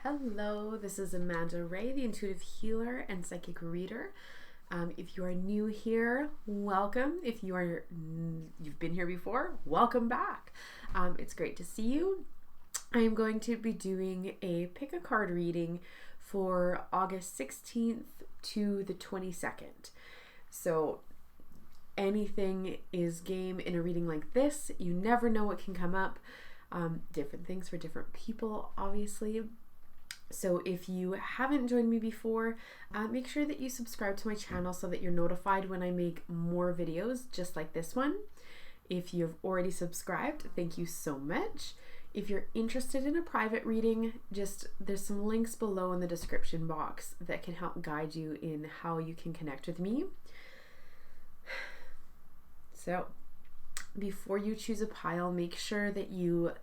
Hello, this is Amanda Ray, the intuitive healer and psychic reader. If you are new here, welcome. If you've been here before, welcome back. It's great to see you. I am going to be doing a pick a card reading for August 16th to the 22nd. So anything is game in a reading like this. You never know what can come up. Different things for different people, obviously. So if you haven't joined me before, make sure that you subscribe to my channel so that you're notified when I make more videos just like this one. If you've already subscribed, thank you so much. If you're interested in a private reading, there's some links below in the description box that can help guide you in how you can connect with me. So before you choose a pile, make sure that you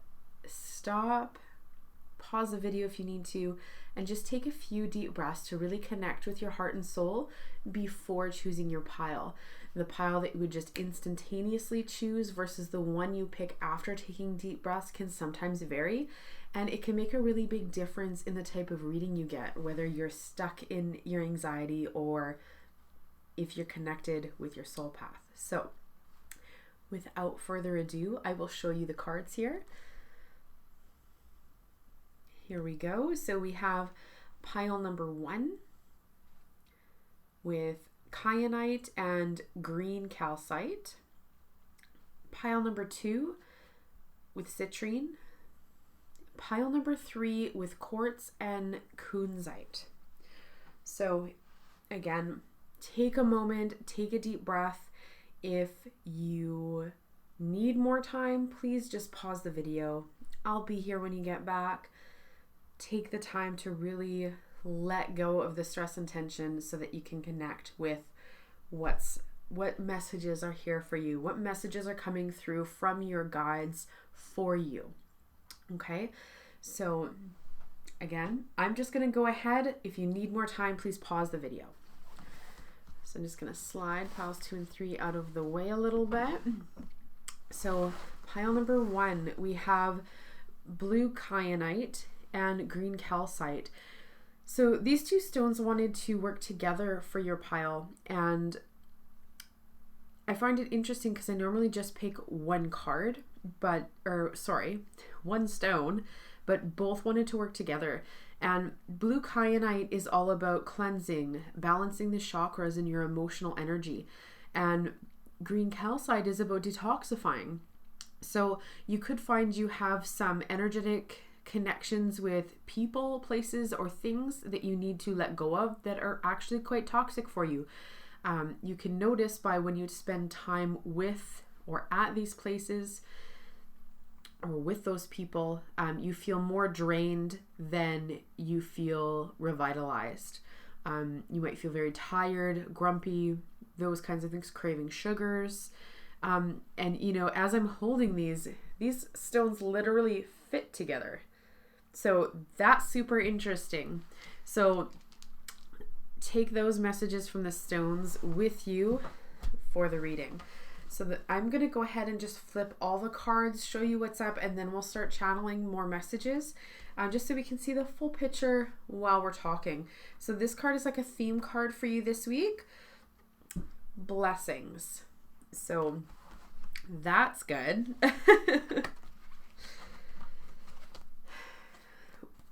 stop, pause the video if you need to, and just take a few deep breaths to really connect with your heart and soul before choosing your pile. The pile that you would just instantaneously choose versus the one you pick after taking deep breaths can sometimes vary, and it can make a really big difference in the type of reading you get, whether you're stuck in your anxiety or if you're connected with your soul path. So without further ado, I will show you the cards here. Here we go. So we have pile number 1 with kyanite and green calcite. Pile number 2 with citrine. Pile number 3 with quartz and kunzite. So again, take a moment, take a deep breath. If you need more time, please just pause the video. I'll be here when you get back. Take the time to really let go of the stress and tension so that you can connect with what messages are here for you, what messages are coming through from your guides for you. Okay, so again, I'm just going to go ahead. If you need more time, please pause the video. So I'm just going to slide piles 2 and 3 out of the way a little bit. So pile number 1, we have blue kyanite and green calcite. So these two stones wanted to work together for your pile, and I find it interesting because I normally just pick one stone, but both wanted to work together. And blue kyanite is all about cleansing, balancing the chakras and your emotional energy, and green calcite is about detoxifying. So you could find you have some energetic connections with people, places, or things that you need to let go of that are actually quite toxic for you. You can notice by when you spend time with or at these places or with those people, you feel more drained than you feel revitalized. You might feel very tired, grumpy, those kinds of things, craving sugars. And you know, as I'm holding these stones literally fit together. So that's super interesting. So take those messages from the stones with you for the reading. So I'm going to go ahead and just flip all the cards, show you what's up, and then we'll start channeling more messages just so we can see the full picture while we're talking. So this card is like a theme card for you this week. Blessings. So that's good.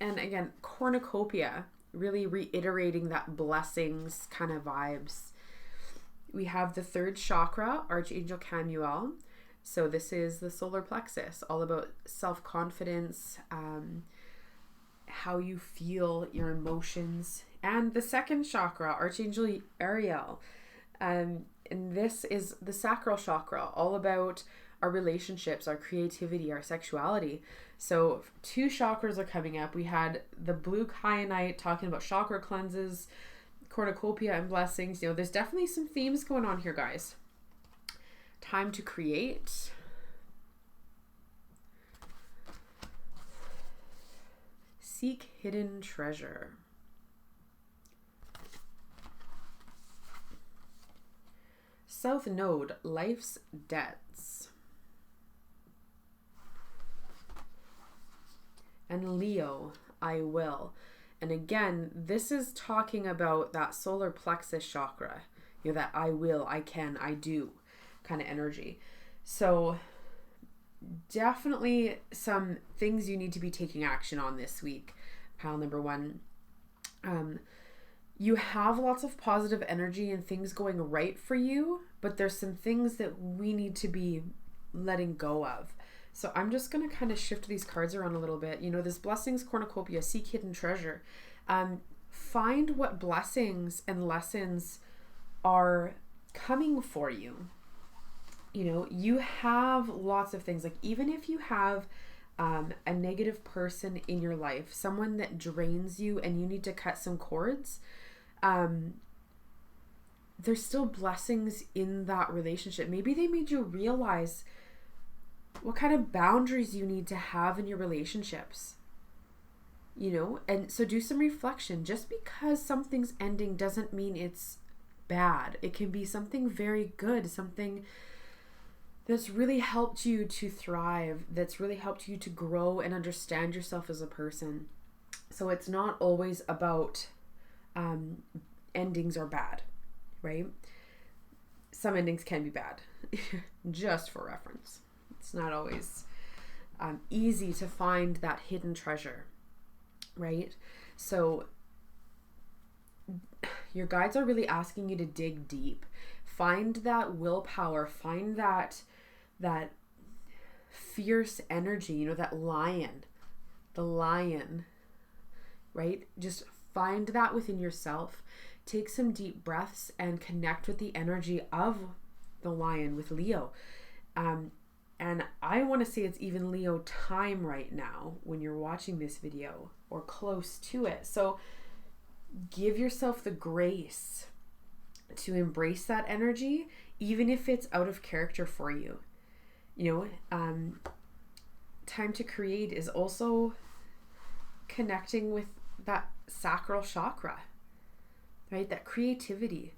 And again, cornucopia, really reiterating that blessings kind of vibes. We have the 3rd chakra, Archangel Chamuel. So this is the solar plexus, all about self-confidence, how you feel, your emotions. And the 2nd chakra, Archangel Ariel. And this is the sacral chakra, all about our relationships, our creativity, our sexuality. So 2 chakras are coming up. We had the blue kyanite talking about chakra cleanses, cornucopia and blessings. You know, there's definitely some themes going on here, guys. Time to create. Seek hidden treasure. South Node, life's debts. And Leo, I will. And again, this is talking about that solar plexus chakra, that I will, I can, I do kind of energy. So definitely some things you need to be taking action on this week. Pile number 1. You have lots of positive energy and things going right for you, but there's some things that we need to be letting go of. So I'm just going to kind of shift these cards around a little bit. This blessings cornucopia, seek hidden treasure. Find what blessings and lessons are coming for you. You have lots of things. Like, even if you have a negative person in your life, someone that drains you and you need to cut some cords, there's still blessings in that relationship. Maybe they made you realize what kind of boundaries you need to have in your relationships, and so do some reflection. Just because something's ending doesn't mean it's bad. It can be something very good, something that's really helped you to thrive, that's really helped you to grow and understand yourself as a person. So it's not always about endings are bad, right? Some endings can be bad, just for reference. It's not always easy to find that hidden treasure, right? So your guides are really asking you to dig deep. Find that willpower, find that fierce energy, that the lion, right? Just find that within yourself. Take some deep breaths and connect with the energy of the lion with Leo. And I want to say it's even Leo time right now when you're watching this video, or close to it. So give yourself the grace to embrace that energy, even if it's out of character for you. Time to create is also connecting with that sacral chakra, right? That creativity.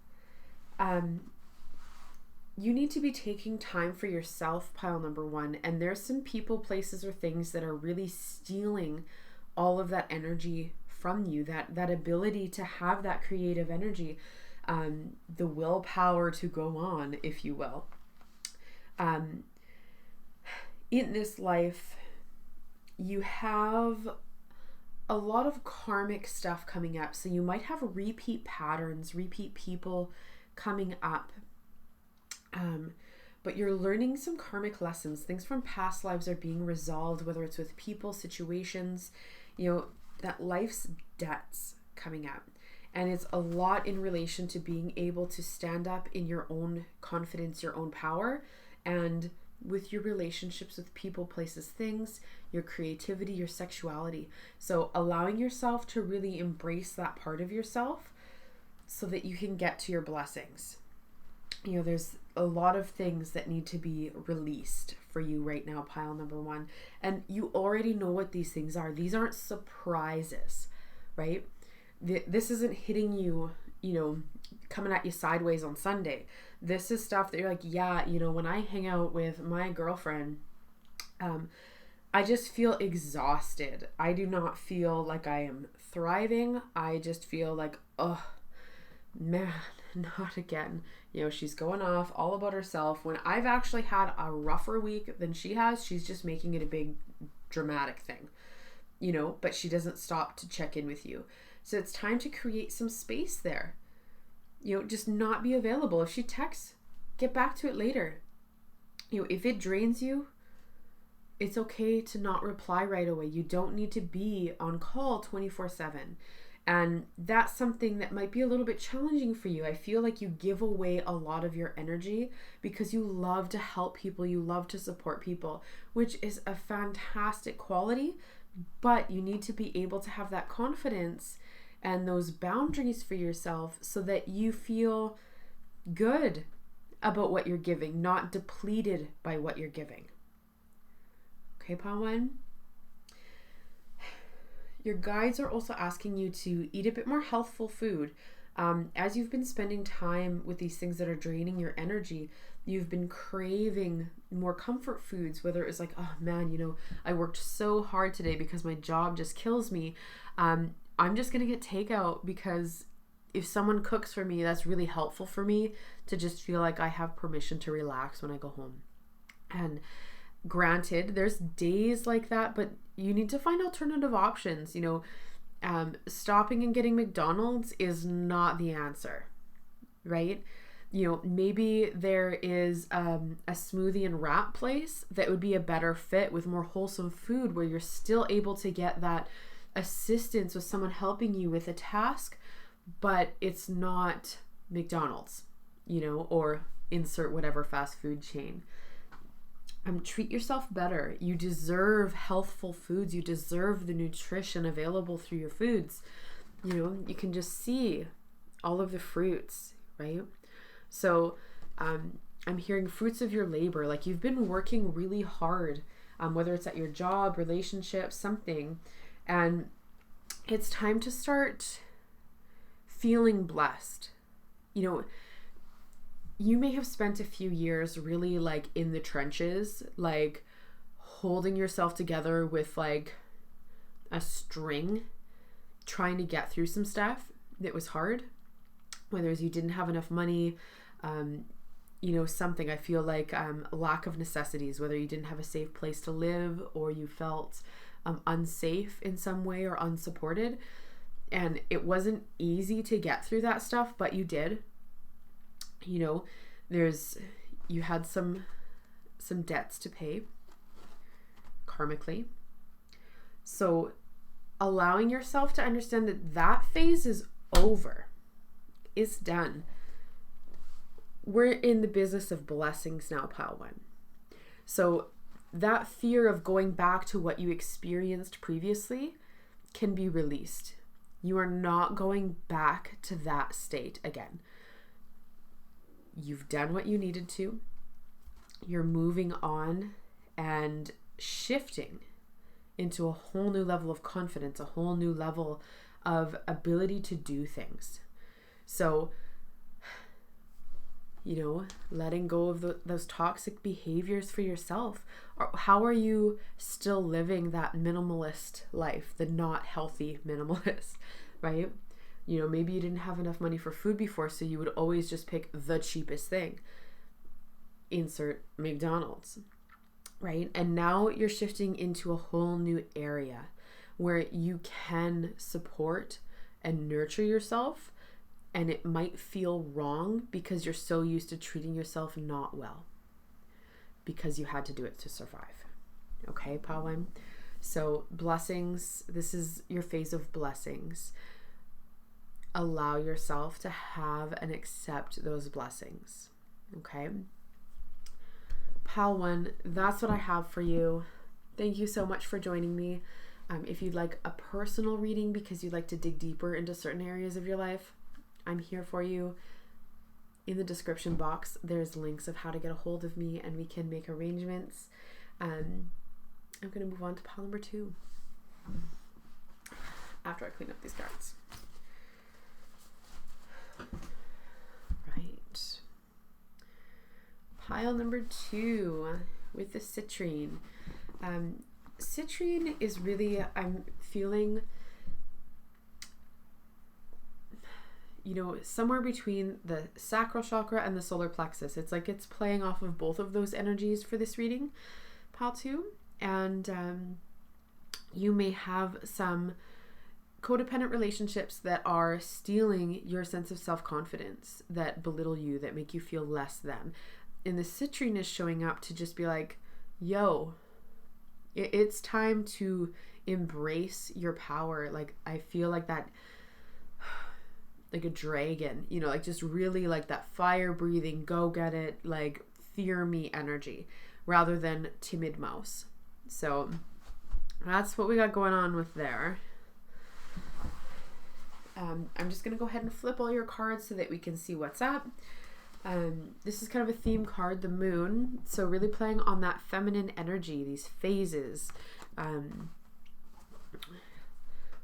You need to be taking time for yourself, pile number 1. And there's some people, places, or things that are really stealing all of that energy from you, that ability to have that creative energy, the willpower to go on, if you will. In this life, you have a lot of karmic stuff coming up. So you might have repeat patterns, repeat people coming up. But you're learning some karmic lessons. Things from past lives are being resolved, whether it's with people, situations, that life's debts coming up. And it's a lot in relation to being able to stand up in your own confidence, your own power, and with your relationships with people, places, things, your creativity, your sexuality. So allowing yourself to really embrace that part of yourself so that you can get to your blessings. There's a lot of things that need to be released for you right now, pile number 1. And you already know what these things are. These aren't surprises, right? This isn't hitting you, coming at you sideways on Sunday. This is stuff that you're like, yeah, when I hang out with my girlfriend, I just feel exhausted. I do not feel like I am thriving. I just feel like, oh man, not again. She's going off all about herself when I've actually had a rougher week than she has. She's just making it a big dramatic thing, but she doesn't stop to check in with you. So it's time to create some space there. Just not be available. If she texts, get back to it later. If it drains you, it's okay to not reply right away. You don't need to be on call 24/7. And that's something that might be a little bit challenging for you. I feel like you give away a lot of your energy because you love to help people, you love to support people, which is a fantastic quality, but you need to be able to have that confidence and those boundaries for yourself so that you feel good about what you're giving, not depleted by what you're giving. Okay, pile 1. Your guides are also asking you to eat a bit more healthful food. As you've been spending time with these things that are draining your energy, you've been craving more comfort foods, whether it was like, oh man, I worked so hard today because my job just kills me. I'm just going to get takeout because if someone cooks for me, that's really helpful for me to just feel like I have permission to relax when I go home. And granted, there's days like that, but you need to find alternative options. Stopping and getting McDonald's is not the answer, right? Maybe there is a smoothie and wrap place that would be a better fit with more wholesome food where you're still able to get that assistance with someone helping you with a task, but it's not McDonald's, or insert whatever fast food chain. Treat yourself better. You deserve healthful foods. You deserve the nutrition available through your foods. You can just see all of the fruits, right? So I'm hearing fruits of your labor. Like you've been working really hard, whether it's at your job, relationship, something, and it's time to start feeling blessed. You may have spent a few years really like in the trenches, like holding yourself together with like a string, trying to get through some stuff that was hard, whether it's you didn't have enough money, something. I feel like lack of necessities, whether you didn't have a safe place to live or you felt unsafe in some way or unsupported. And it wasn't easy to get through that stuff, but you did. You had some debts to pay karmically. So allowing yourself to understand that phase is over. It's done. We're in the business of blessings now, Nipawin. So that fear of going back to what you experienced previously can be released. You are not going back to that state again. You've done what you needed to. You're moving on and shifting into a whole new level of confidence, a whole new level of ability to do things. So, letting go of those toxic behaviors for yourself. How are you still living that minimalist life, the not healthy minimalist, right? Maybe you didn't have enough money for food before, so you would always just pick the cheapest thing. Insert McDonald's, right? And now you're shifting into a whole new area where you can support and nurture yourself, and it might feel wrong because you're so used to treating yourself not well because you had to do it to survive. Okay, Nipawin? So blessings, this is your phase of blessings. Allow yourself to have and accept those blessings. Okay? Nipawin, that's what I have for you. Thank you so much for joining me. If you'd like a personal reading because you'd like to dig deeper into certain areas of your life, I'm here for you. In the description box, there's links of how to get a hold of me and we can make arrangements. I'm going to move on to pile number 2 after I clean up these cards. Right. Pile number 2 with the citrine. Citrine is really, I'm feeling, somewhere between the sacral chakra and the solar plexus. It's like it's playing off of both of those energies for this reading, pile 2. And you may have some codependent relationships that are stealing your sense of self-confidence, that belittle you, that make you feel less than. And the citrine is showing up to just be like, yo, it's time to embrace your power. Like, I feel like that, like a dragon, like just really like that fire breathing, go get it, like fear me energy rather than timid mouse. So that's what we got going on with there. I'm just going to go ahead and flip all your cards so that we can see what's up. This is kind of a theme card, the moon. So really playing on that feminine energy, these phases.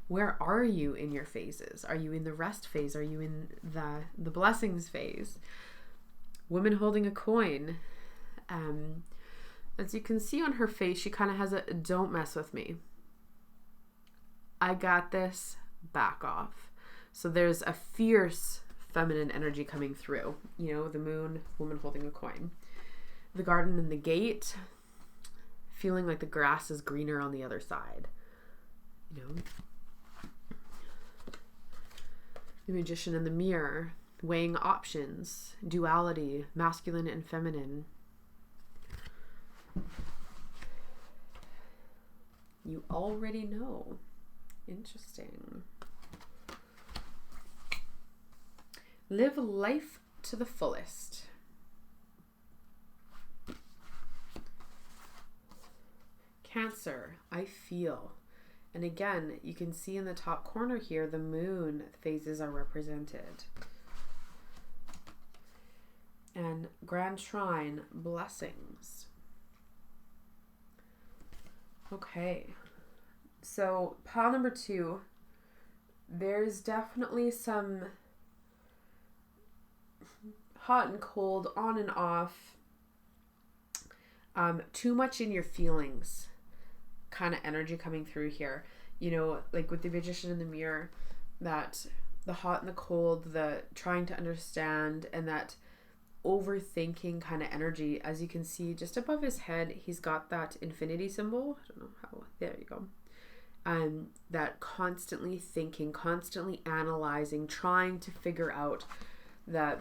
Where are you in your phases? Are you in the rest phase? Are you in the blessings phase? Woman holding a coin. As you can see on her face, she kind of has a don't mess with me. I got this, back off. So there's a fierce feminine energy coming through. You know, the moon, woman holding a coin. The garden and the gate, feeling like the grass is greener on the other side. You know, the magician in the mirror, weighing options, duality, masculine and feminine. You already know. Interesting. Live life to the fullest. Cancer, I feel. And again, you can see in the top corner here, the moon phases are represented. And Grand Shrine, blessings. Okay. So pile number 2, there's definitely some hot and cold, on and off, too much in your feelings kind of energy coming through here. You know, like with the magician in the mirror, that the hot and the cold, the trying to understand, and that overthinking kind of energy. As you can see just above his head, he's got that infinity symbol. I don't know how, there you go. That constantly thinking, constantly analyzing, trying to figure out that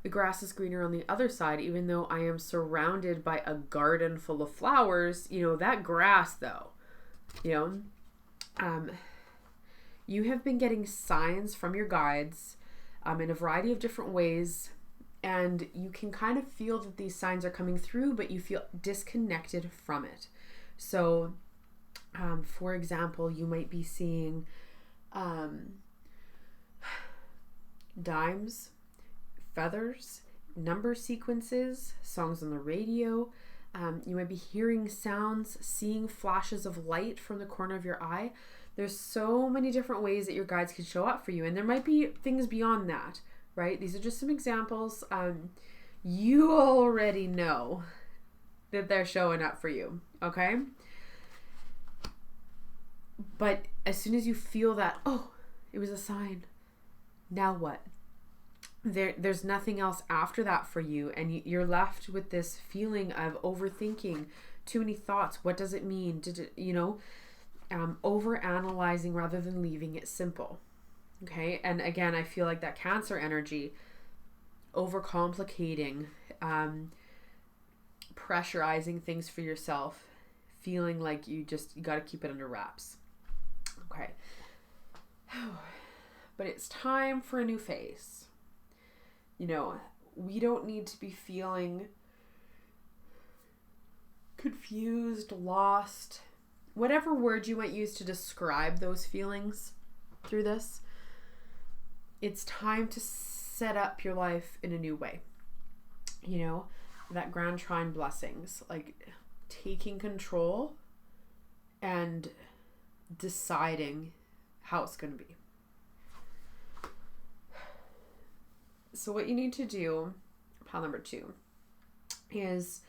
the grass is greener on the other side, even though I am surrounded by a garden full of flowers. You know, that grass though, you know, you have been getting signs from your guides in a variety of different ways, and you can kind of feel that these signs are coming through, but you feel disconnected from it. So for example, you might be seeing dimes, feathers, number sequences, songs on the radio. You might be hearing sounds, seeing flashes of light from the corner of your eye. There's so many different ways that your guides can show up for you, and there might be things beyond that, right? These are just some examples. You already know that they're showing up for you, okay? But as soon as you feel that, oh, it was a sign, now what? There's nothing else after that for you, and you're left with this feeling of overthinking, too many thoughts. What does it mean? Did it, you know, over analyzing rather than leaving it simple. Okay, and again, I feel like that Cancer energy, overcomplicating, pressurizing things for yourself, feeling like you got to keep it under wraps. Okay, but it's time for a new phase. You know, we don't need to be feeling confused, lost, whatever word you might use to describe those feelings through this. It's time to set up your life in a new way. You know, that Grand Trine blessings, like taking control and deciding how it's going to be. So what you need to do, pile number 2, is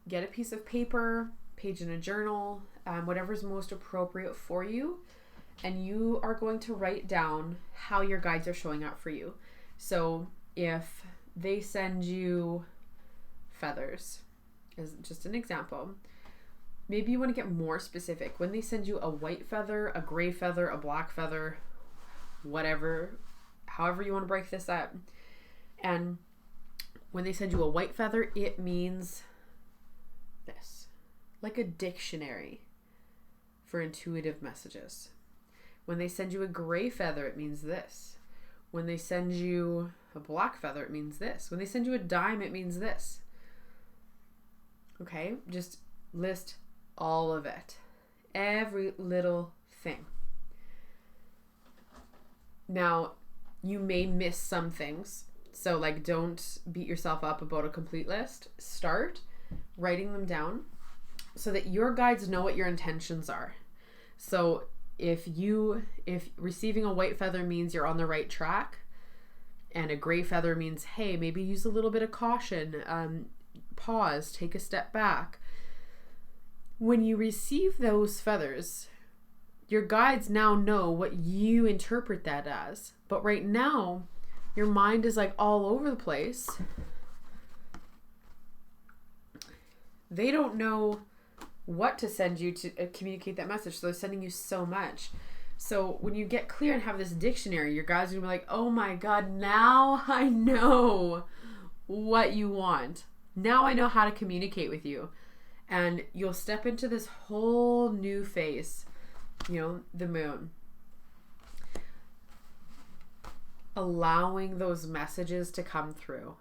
get a piece of paper, page in a journal, whatever's most appropriate for you, and you are going to write down how your guides are showing up for you. So if they send you feathers, as just an example, maybe you want to get more specific. When they send you a white feather, a gray feather, a black feather, whatever, however you want to break this up. And when they send you a white feather, it means this, like a dictionary for intuitive messages. When they send you a gray feather, it means this. When they send you a black feather, it means this. When they send you a dime, it means this. Okay, just list all of it, every little thing. Now, you may miss some things, so like don't beat yourself up about a complete list. Start writing them down so that your guides know what your intentions are. So if receiving a white feather means you're on the right track, and a gray feather means, hey, maybe use a little bit of caution, pause, take a step back. When you receive those feathers, your guides now know what you interpret that as. But right now, your mind is like all over the place. They don't know what to send you to communicate that message. So they're sending you so much. So when you get clear and have this dictionary, your guides are going to be like, oh my God, now I know what you want. Now I know how to communicate with you. And you'll step into this whole new phase, the moon. Allowing those messages to come through.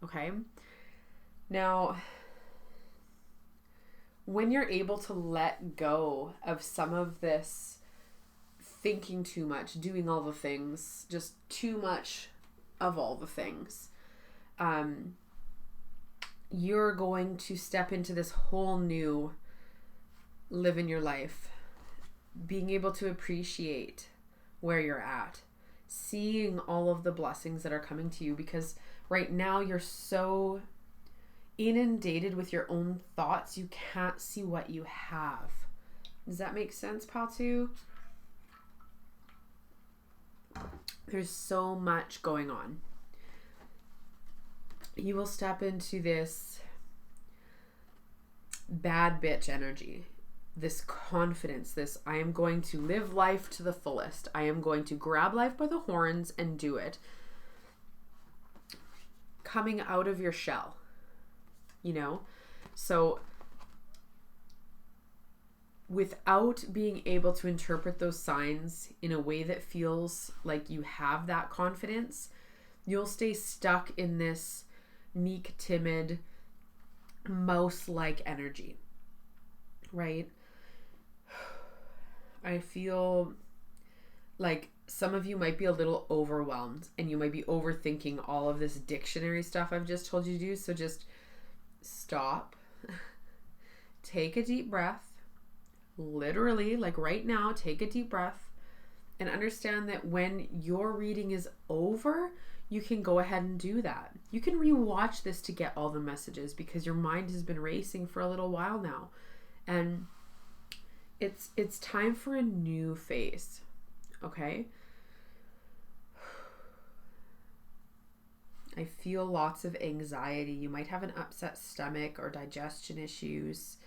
Okay? Now, when you're able to let go of some of this thinking too much, doing all the things, just too much of all the things, you're going to step into this whole new live in your life, being able to appreciate where you're at, seeing all of the blessings that are coming to you, because right now you're so inundated with your own thoughts, you can't see what you have. Does that make sense, Pal 2? There's so much going on. You will step into this bad bitch energy, this confidence, this I am going to live life to the fullest. I am going to grab life by the horns and do it. Coming out of your shell, So without being able to interpret those signs in a way that feels like you have that confidence, you'll stay stuck in this meek, timid, mouse-like energy, right? I feel like some of you might be a little overwhelmed and you might be overthinking all of this dictionary stuff I've just told you to do. So just stop, take a deep breath, literally, like right now, take a deep breath and understand that when your reading is over, you can go ahead and do that. You can rewatch this to get all the messages because your mind has been racing for a little while now. And it's time for a new phase. Okay? I feel lots of anxiety. You might have an upset stomach or digestion issues,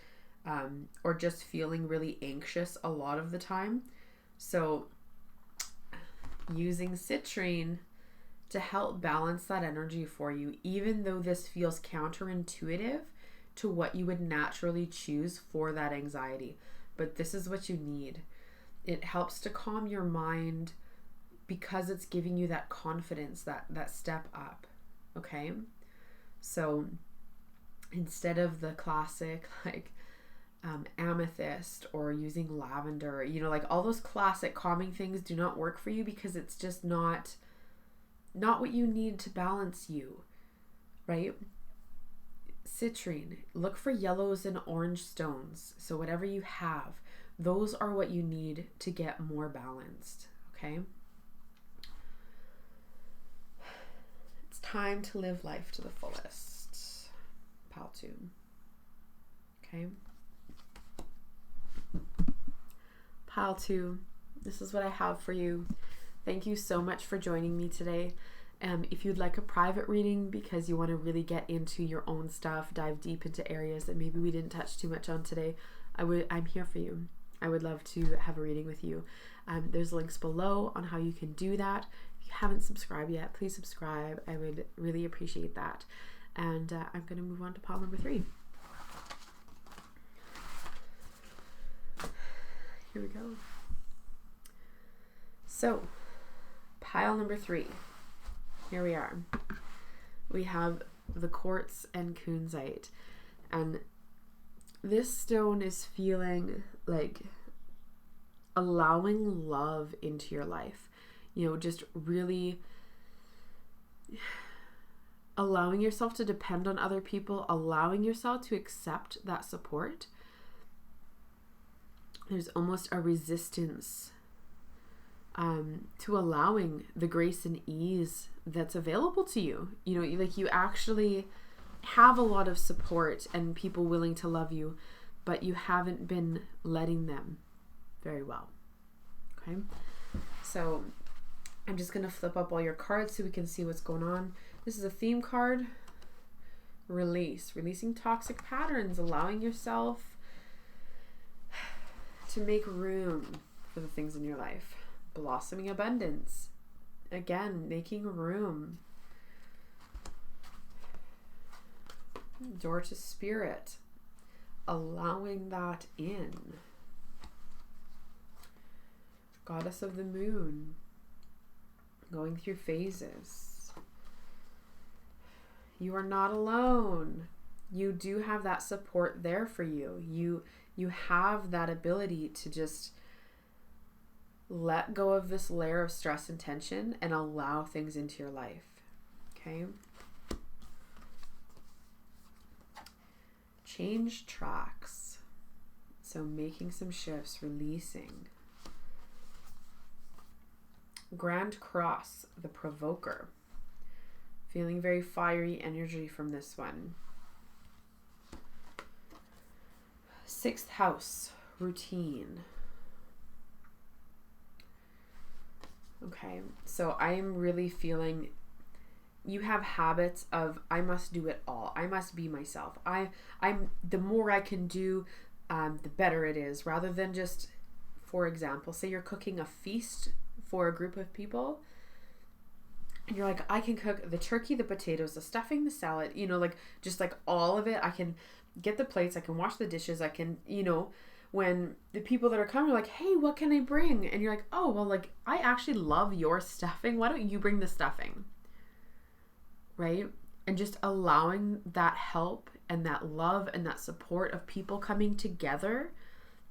or just feeling really anxious a lot of the time. So using citrine to help balance that energy for you, even though this feels counterintuitive to what you would naturally choose for that anxiety. But this is what you need. It helps to calm your mind because it's giving you that confidence, that step up. Okay? So instead of the classic amethyst or using lavender, like all those classic calming things do not work for you because it's just not what you need to balance you, right? Citrine, look for yellows and orange stones. So whatever you have, those are what you need to get more balanced, okay? It's time to live life to the fullest. Pal 2. Okay? Pile 2, this is what I have for you. Thank you so much for joining me today. If you'd like a private reading because you want to really get into your own stuff, dive deep into areas that maybe we didn't touch too much on today, I'm here for you. I would love to have a reading with you. There's links below on how you can do that. If you haven't subscribed yet, please subscribe. I would really appreciate that. And I'm going to move on to pile number 3. Here we go. So, pile number 3. Here we are. We have the quartz and kunzite. And this stone is feeling like allowing love into your life. Just really allowing yourself to depend on other people, allowing yourself to accept that support. there's almost a resistance to allowing the grace and ease that's available to you. You know, like you actually have a lot of support and people willing to love you, but you haven't been letting them very well. Okay. So I'm just going to flip up all your cards so we can see what's going on. This is a theme card. Release. Releasing toxic patterns. Allowing yourself to make room for the things in your life. Blossoming abundance. Again, making room. Door to spirit. Allowing that in. Goddess of the moon. Going through phases. You are not alone. You do have that support there for you. You have that ability to just let go of this layer of stress and tension and allow things into your life. Okay? Change tracks. So making some shifts, releasing. Grand Cross, the provoker. Feeling very fiery energy from this one. 6th house, routine. Okay, so I am really feeling you have habits of I must do it all. I must be myself. I'm the more I can do, the better it is. Rather than just, for example, say you're cooking a feast for a group of people. And you're like, I can cook the turkey, the potatoes, the stuffing, the salad, you know, like just like all of it. I can get the plates. I can wash the dishes. I can, you know, when the people that are coming are like, hey, what can I bring? And you're like, oh, well, like I actually love your stuffing. Why don't you bring the stuffing? Right? And just allowing that help and that love and that support of people coming together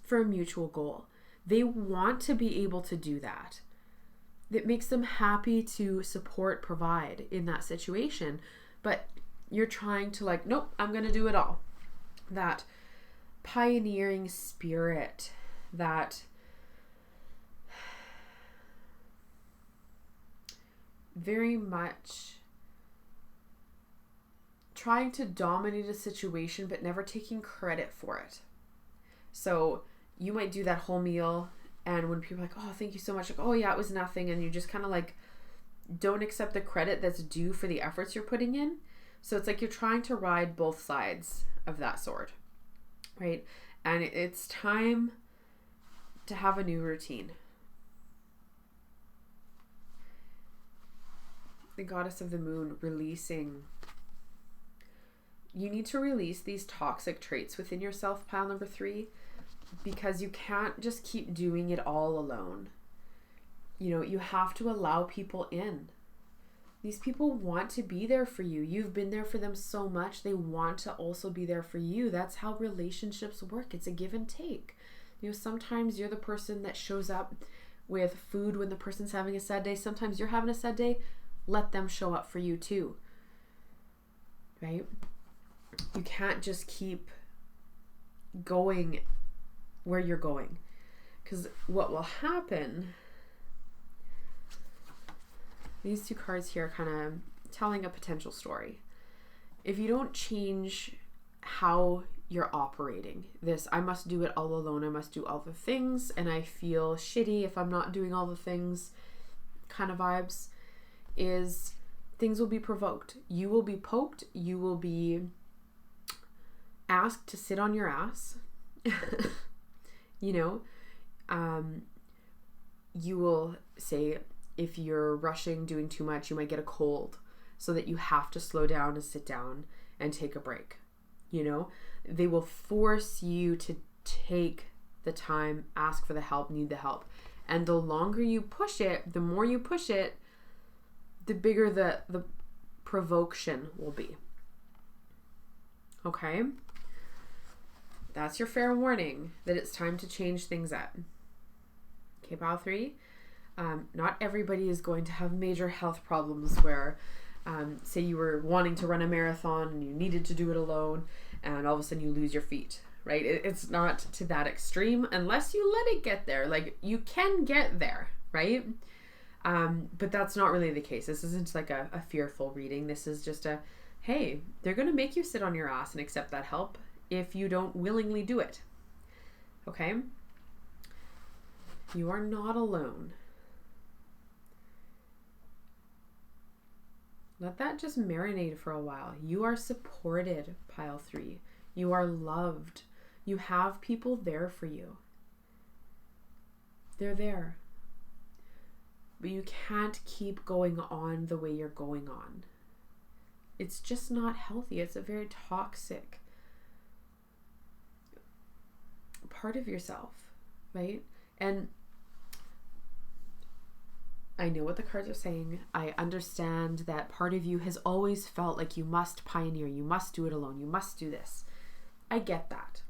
for a mutual goal. They want to be able to do that. It makes them happy to support, provide in that situation. But you're trying to like, nope, I'm going to do it all. That pioneering spirit, that very much trying to dominate a situation but never taking credit for it. So you might do that whole meal, and when people are like, oh, thank you so much, like, oh yeah, it was nothing, and you just kind of like don't accept the credit that's due for the efforts you're putting in. So it's like you're trying to ride both sides of that sword, right? And it's time to have a new routine. The goddess of the moon, releasing. You need to release these toxic traits within yourself, pile number 3, because you can't just keep doing it all alone. You know, you have to allow people in. These people want to be there for you. You've been there for them so much. They want to also be there for you. That's how relationships work. It's a give and take. You know, sometimes you're the person that shows up with food when the person's having a sad day. Sometimes you're having a sad day. Let them show up for you too. Right? You can't just keep going where you're going. Because what will happen, these 2 cards here are kind of telling a potential story. If you don't change how you're operating, this I must do it all alone, I must do all the things, and I feel shitty if I'm not doing all the things kind of vibes, is things will be provoked. You will be poked. You will be asked to sit on your ass. You know, you will say, if you're rushing, doing too much, you might get a cold, so that you have to slow down and sit down and take a break. You know, they will force you to take the time, ask for the help, need the help. And the longer you push it, the more you push it, the bigger the provocation will be. Okay? That's your fair warning that it's time to change things up. Okay, pile 3. Not everybody is going to have major health problems where, say you were wanting to run a marathon and you needed to do it alone, and all of a sudden you lose your feet, right? It's not to that extreme unless you let it get there. Like, you can get there, right? But that's not really the case. This isn't like a fearful reading. This is just a, hey, they're going to make you sit on your ass and accept that help if you don't willingly do it. Okay? You are not alone. Let that just marinate for a while. You are supported, pile 3. You are loved. You have people there for you. They're there. But you can't keep going on the way you're going on. It's just not healthy. It's a very toxic part of yourself, right? And I know what the cards are saying. I understand that part of you has always felt like you must pioneer, you must do it alone, you must do this. I get that.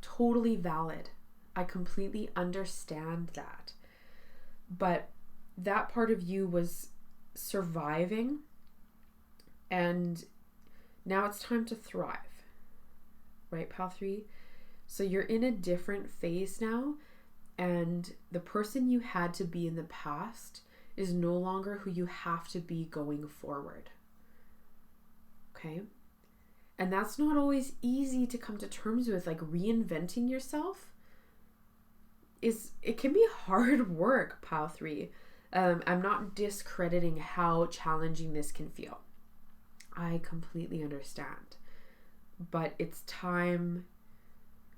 Totally valid. I completely understand that. But that part of you was surviving, and now it's time to thrive. Right, pal 3? So you're in a different phase now. And the person you had to be in the past is no longer who you have to be going forward. Okay? And that's not always easy to come to terms with. Like, reinventing yourself it can be hard work, pile 3. I'm not discrediting how challenging this can feel. I completely understand. But it's time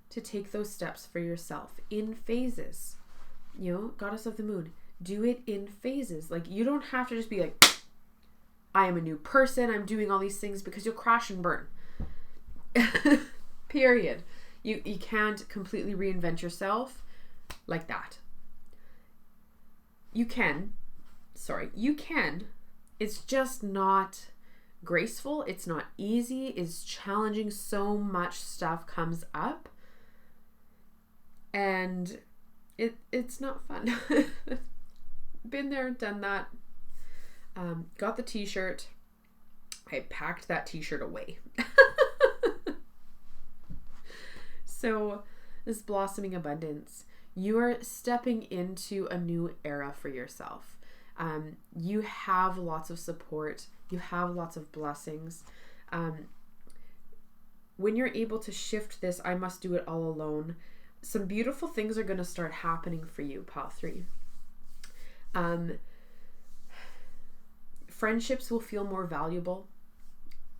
to take those steps for yourself in phases. You know, Goddess of the Moon, do it in phases. Like, you don't have to just be like, I am a new person, I'm doing all these things, because you'll crash and burn. Period. You can't completely reinvent yourself like that. You can. It's just not graceful. It's not easy. It's challenging. So much stuff comes up. And it's not fun. Been there, done that. Got the t-shirt. I packed that t-shirt away. So this blossoming abundance, you are stepping into a new era for yourself. You have lots of support. You have lots of blessings. When you're able to shift this, I must do it all alone, some beautiful things are going to start happening for you, pile 3. Friendships will feel more valuable.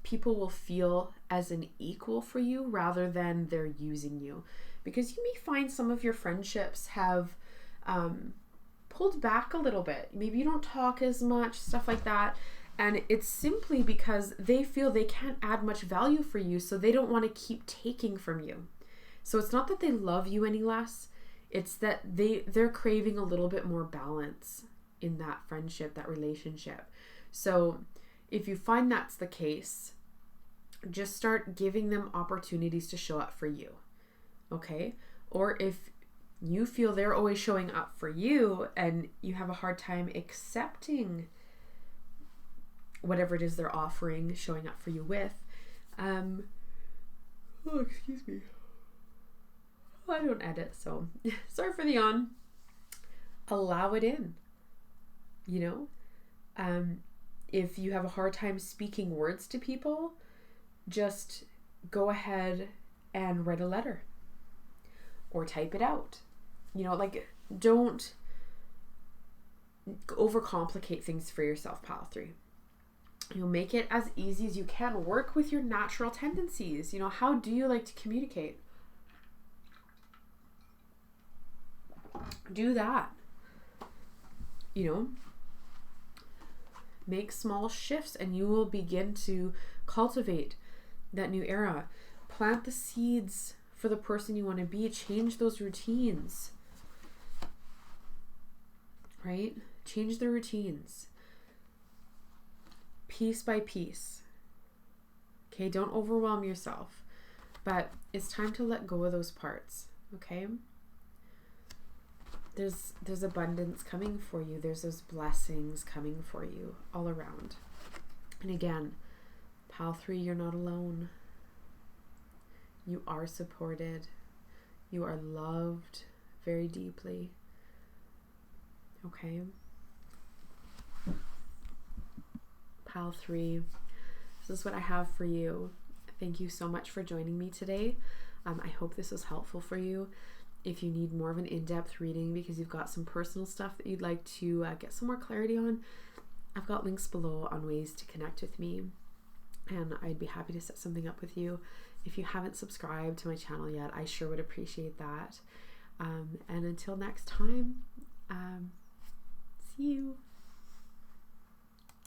People will feel as an equal for you rather than they're using you. Because you may find some of your friendships have pulled back a little bit. Maybe you don't talk as much, stuff like that. And it's simply because they feel they can't add much value for you, so they don't want to keep taking from you. So it's not that they love you any less. It's that they're craving a little bit more balance in that friendship, that relationship. So if you find that's the case, just start giving them opportunities to show up for you. Okay? Or if you feel they're always showing up for you and you have a hard time accepting whatever it is they're offering, showing up for you with, excuse me. I don't edit, so sorry for the yawn. Allow it in. You know? If you have a hard time speaking words to people, just go ahead and write a letter. Or type it out. You know, like, don't overcomplicate things for yourself, pile 3. You know, make it as easy as you can. Work with your natural tendencies. You know, how do you like to communicate? Do that. You know, make small shifts and you will begin to cultivate that new era. Plant the seeds for the person you want to be. Change those routines. Right? Change the routines. Piece by piece. Okay, don't overwhelm yourself. But it's time to let go of those parts. Okay? There's abundance coming for you. There's those blessings coming for you all around. And again, pile 3, you're not alone. You are supported. You are loved very deeply. Okay. Pile 3. This is what I have for you. Thank you so much for joining me today. I hope this was helpful for you. If you need more of an in-depth reading because you've got some personal stuff that you'd like to get some more clarity on, I've got links below on ways to connect with me, and I'd be happy to set something up with you. If you haven't subscribed to my channel yet, I sure would appreciate that. And until next time, see you.